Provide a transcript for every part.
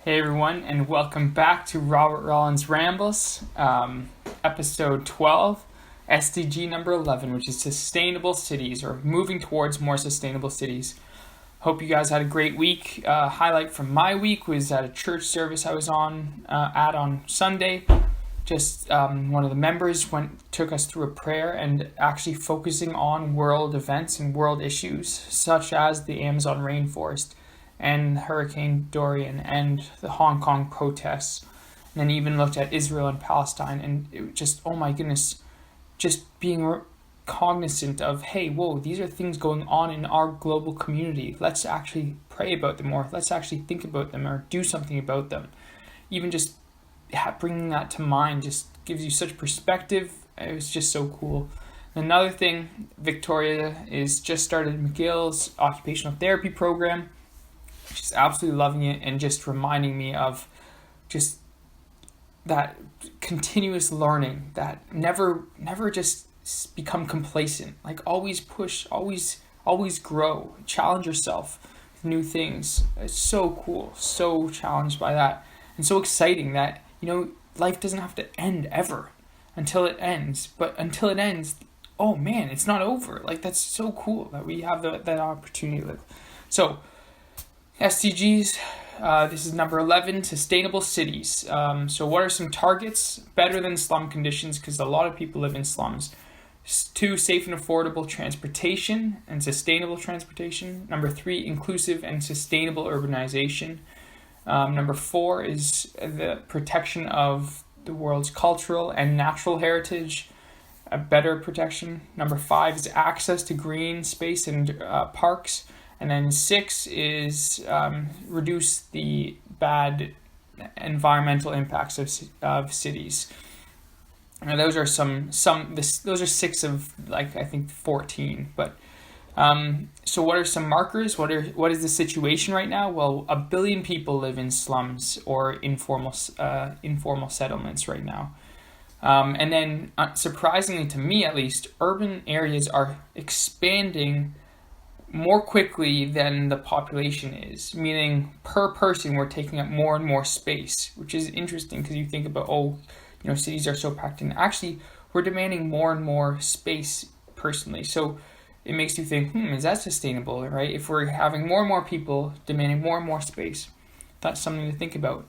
Hey everyone, and welcome back to Rawlins Rambles, episode 12, SDG number 11, which is sustainable cities, or moving towards more sustainable cities. Hope you guys had a great week. Highlight from my week was at a church service I was on Sunday. Just one of the members took us through a prayer and actually focusing on world events and world issues, such as the Amazon rainforest and Hurricane Dorian and the Hong Kong protests, and then even looked at Israel and Palestine, and it just, oh my goodness, just being cognizant of, hey, whoa, these are things going on in our global community. Let's actually pray about them, or let's actually think about them, or do something about them. Even just bringing that to mind just gives you such perspective. It was just so cool. Another thing, Victoria is just started McGill's occupational therapy program. She's absolutely loving it, and just reminding me of just that continuous learning, that never just become complacent. Like always push, always grow, challenge yourself with new things. It's so cool, so challenged by that, and so exciting that, life doesn't have to end ever until it ends. But until it ends, oh man, it's not over. Like, that's so cool that we have that opportunity to live. So SDGs, this is number 11, sustainable cities. So what are some targets? Better than slum conditions, because a lot of people live in slums. 2, safe and affordable transportation and sustainable transportation. Number 3, inclusive and sustainable urbanization. Number 4 is the protection of the world's cultural and natural heritage, a better protection. Number 5 is access to green space and parks. And then 6 is reduce the bad environmental impacts of cities. Now those are those are 6 of, I think 14. But so what are some markers? What is the situation right now? Well, 1 billion people live in slums or informal settlements right now. And then surprisingly to me, at least, urban areas are expanding more quickly than the population is, meaning per person we're taking up more and more space, which is interesting because you think about, cities are so packed in. Actually, we're demanding more and more space personally. So it makes you think, is that sustainable, right? If we're having more and more people demanding more and more space, that's something to think about.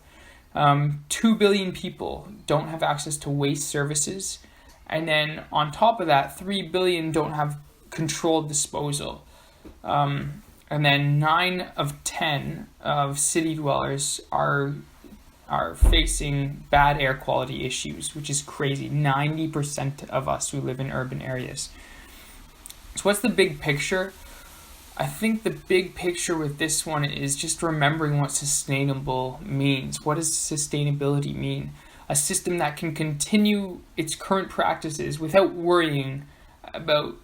2 billion people don't have access to waste services. And then on top of that, 3 billion don't have controlled disposal. And then 9 of 10 of city dwellers are facing bad air quality issues, which is crazy. 90% of us who live in urban areas. So what's the big picture? I think the big picture with this one is just remembering what sustainable means. What does sustainability mean? A system that can continue its current practices without worrying about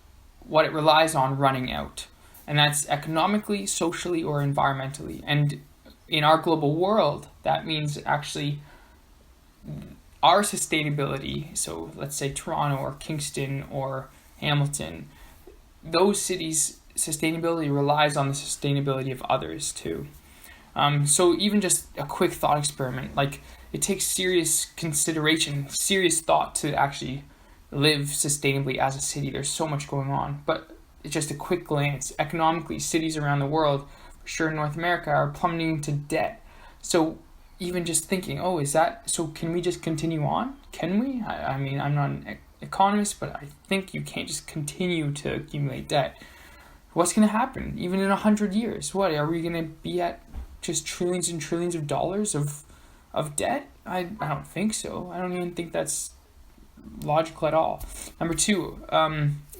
what it relies on running out. And that's economically, socially, or environmentally. And in our global world, that means actually our sustainability, so let's say Toronto or Kingston or Hamilton, those cities' sustainability relies on the sustainability of others too. So even just a quick thought experiment, like it takes serious consideration, serious thought to actually live sustainably as a city. There's so much going on, but it's just a quick glance. Economically, cities around the world, for sure in North America, are plummeting to debt. So even just thinking, so can we just continue on? Can we? I mean, I'm not an economist, but I think you can't just continue to accumulate debt. What's going to happen? Even in 100 years, what are we going to be at? Just trillions and trillions of dollars of debt? I don't think so. I don't even think that's logical at all. Number 2,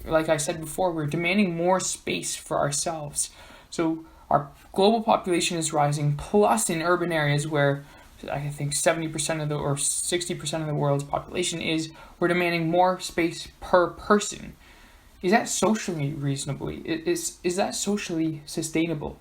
like I said before, we're demanding more space for ourselves. So our global population is rising, plus in urban areas where I think 70% or 60% of the world's population is, we're demanding more space per person. Is that socially reasonable? Is that socially sustainable?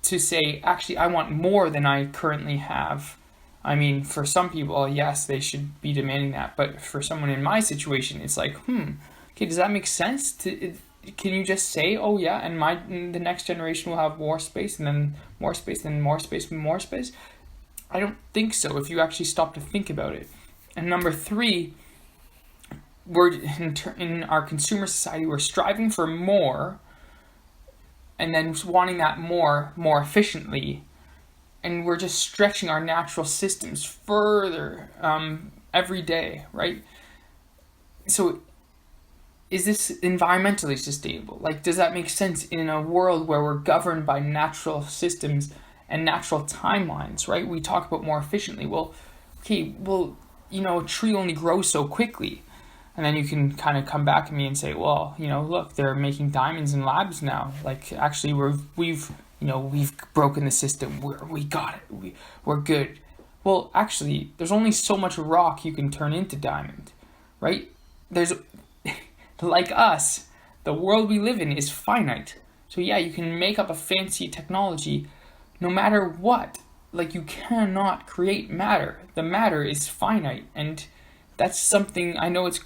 To say, actually, I want more than I currently have. I mean, for some people, yes, they should be demanding that. But for someone in my situation, it's like, okay, does that make sense? Can you just say, oh yeah, and the next generation will have more space, and then more space, and more space, and more space? I don't think so if you actually stop to think about it. And number 3, we're in our consumer society, we're striving for more and then wanting that more efficiently, and we're just stretching our natural systems further every day, right? So is this environmentally sustainable? Like, does that make sense in a world where we're governed by natural systems and natural timelines, right? We talk about more efficiently. Well, okay, a tree only grows so quickly. And then you can kind of come back at me and say, well, look, they're making diamonds in labs now. Like, actually, we've broken the system. We got it. We're good. Well, actually, there's only so much rock you can turn into diamond, right? There's, like us, the world we live in is finite. So yeah, you can make up a fancy technology no matter what. Like, you cannot create matter. The matter is finite, and that's something, I know it's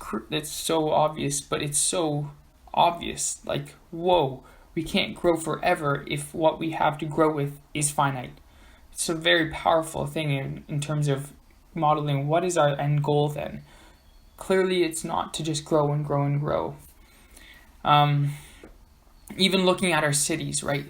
so obvious, but it's so obvious. Like, whoa, we can't grow forever if what we have to grow with is finite. It's a very powerful thing in terms of modeling what is our end goal then. Clearly, it's not to just grow and grow and grow. Even looking at our cities, right?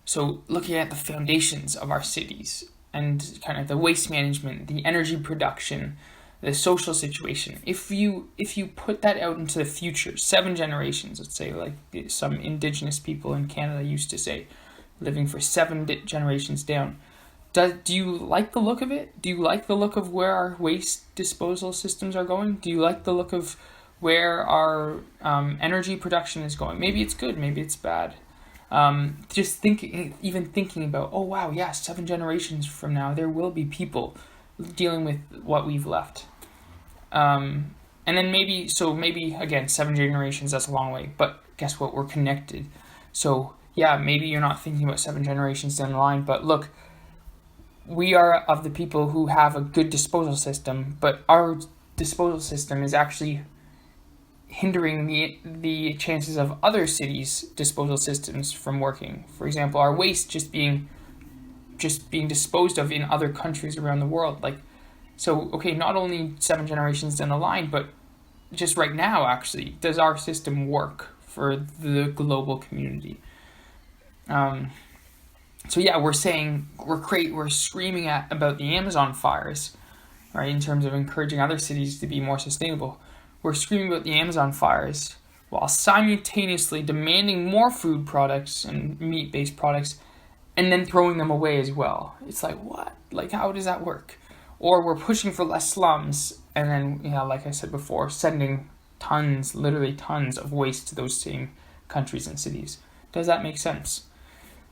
So looking at the foundations of our cities and kind of the waste management, the energy production, the social situation. If you put that out into the future, 7 generations, let's say, like some indigenous people in Canada used to say, living for 7 generations down, do you like the look of it? Do you like the look of where our waste disposal systems are going? Do you like the look of where our energy production is going? Maybe it's good, maybe it's bad. Just thinking about, oh wow, yeah, 7 generations from now, there will be people dealing with what we've left. And then maybe again, 7 generations, that's a long way, but guess what? We're connected. So yeah, maybe you're not thinking about 7 generations down the line, but look, we are of the people who have a good disposal system, but our disposal system is actually hindering the chances of other cities' disposal systems from working. For example, our waste just being disposed of in other countries around the world. Like, so okay, not only 7 generations down the line, but just right now, actually, does our system work for the global community? So yeah, we're screaming about the Amazon fires, right? In terms of encouraging other cities to be more sustainable. We're screaming about the Amazon fires while simultaneously demanding more food products and meat-based products and then throwing them away as well. It's like, what? Like, how does that work? Or we're pushing for less slums and then, like I said before, sending literally tons of waste to those same countries and cities. Does that make sense?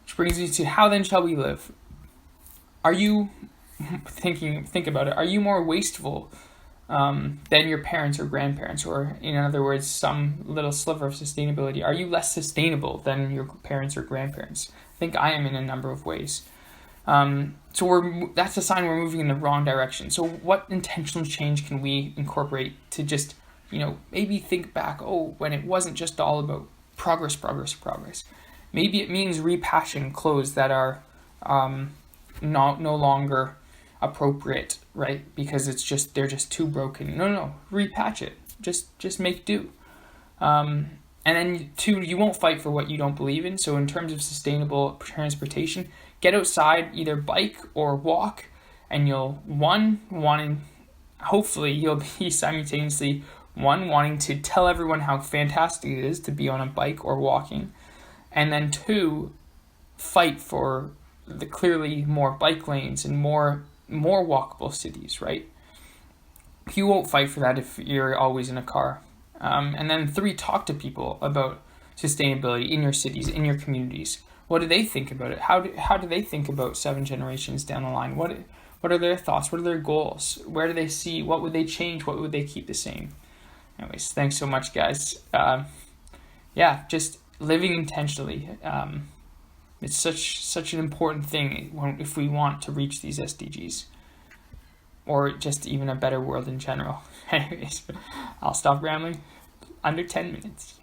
Which brings me to, how then shall we live? Are you think about it? Are you more wasteful than your parents or grandparents, or in other words, some little sliver of sustainability? Are you less sustainable than your parents or grandparents? I think I am in a number of ways. So that's a sign we're moving in the wrong direction. So what intentional change can we incorporate to just, maybe think back, when it wasn't just all about progress. Maybe it means repatching clothes that are no longer appropriate, right? Because they're just too broken. No, repatch it. Just make do. And then 2, you won't fight for what you don't believe in. So in terms of sustainable transportation, get outside, either bike or walk, and hopefully you'll be simultaneously wanting to tell everyone how fantastic it is to be on a bike or walking, and then 2, fight for the clearly more bike lanes and more walkable cities, right? You won't fight for that if you're always in a car. And then 3, talk to people about sustainability in your cities, in your communities. What do they think about it? How do they think about 7 generations down the line? What are their thoughts? What are their goals? Where do they see? What would they change? What would they keep the same? Anyways, thanks so much, guys. Just living intentionally. It's such an important thing if we want to reach these SDGs, or just even a better world in general. Anyways, I'll stop rambling. Under 10 minutes.